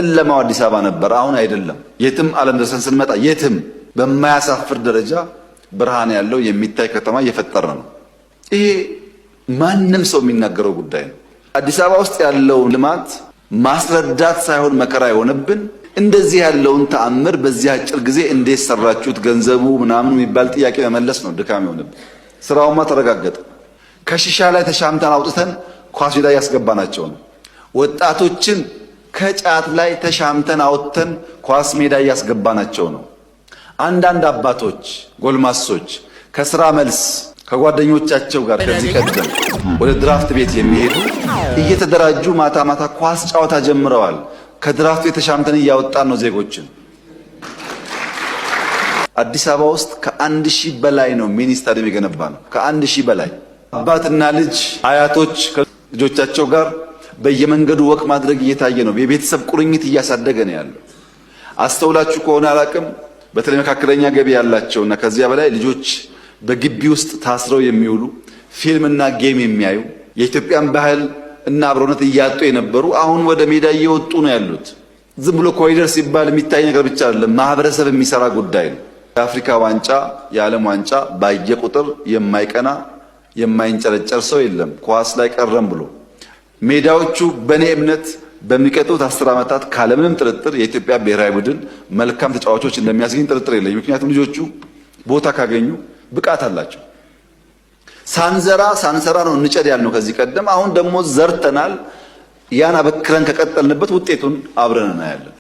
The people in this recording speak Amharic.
ጨለማው አዲስ አበባ ነበር፣ አሁን አይደለም። የትም ዓለም ደርሰን ስንመጣ የትም በማያሳፍር ደረጃ ብርሃን ያለው የሚታይ ከተማ እየፈጠረ ነው። ይሄ ማንም ሰው የሚናገረው ጉዳይ ነው። አዲስ አበባ ውስጥ ያለውን ልማት ማስረዳት ሳይሆን መከራ የሆነብን እንደዚህ ያለውን ተአምር በዚህ አጭር ጊዜ እንዴት ሰራችሁት ገንዘቡ ምናምን የሚባል ጥያቄ መመለስ ነው ድካም የሆነብን። ስራውማ ተረጋገጠ። ከሺሻ ላይ ተሻምተን አውጥተን ኳስ ሜዳ ያስገባናቸው ነው። ወጣቶችን ከጫት ላይ ተሻምተን አውጥተን ኳስ ሜዳ ያስገባናቸው ነው። አንዳንድ አባቶች ጎልማሶች ከስራ መልስ ከጓደኞቻቸው ጋር ከዚህ ቀደም ወደ ድራፍት ቤት የሚሄዱ እየተደራጁ ማታ ማታ ኳስ ጨዋታ ጀምረዋል። ከድራፍት ቤት ተሻምተን እያወጣን ነው ዜጎችን። አዲስ አበባ ውስጥ ከ1000 በላይ ነው ሚኒ ስታዲየም የገነባ ነው። ከ1000 በላይ አባትና ልጅ አያቶች ከልጆቻቸው ጋር በየመንገዱ ወቅ ማድረግ እየታየ ነው። የቤተሰብ ቁርኝት እያሳደገ ነው ያለው። አስተውላችሁ ከሆነ አላቅም፣ በተለይ መካከለኛ ገቢ ያላቸውና ከዚያ በላይ ልጆች በግቢ ውስጥ ታስረው የሚውሉ ፊልምና ጌም የሚያዩ የኢትዮጵያን ባህል እና አብሮነት እያጡ የነበሩ አሁን ወደ ሜዳ እየወጡ ነው ያሉት። ዝም ብሎ ኮሪደር ሲባል የሚታይ ነገር ብቻ አይደለም፣ ማህበረሰብ የሚሰራ ጉዳይ ነው። የአፍሪካ ዋንጫ የዓለም ዋንጫ ባየ ቁጥር የማይቀና የማይንጨረጨር ሰው የለም። ኳስ ላይ ቀረም ብሎ ሜዳዎቹ በእኔ እምነት በሚቀጥሉት 10 ዓመታት ካለምንም ጥርጥር የኢትዮጵያ ብሔራዊ ቡድን መልካም ተጫዋቾች እንደሚያስገኝ ጥርጥር የለኝም። ምክንያቱም ልጆቹ ቦታ ካገኙ ብቃት አላቸው። ሳንሰራ ነው እንጨድ ያልነው ከዚህ ቀደም። አሁን ደግሞ ዘርተናል። ያን አበክረን ከቀጠልንበት ውጤቱን አብረን እናያለን።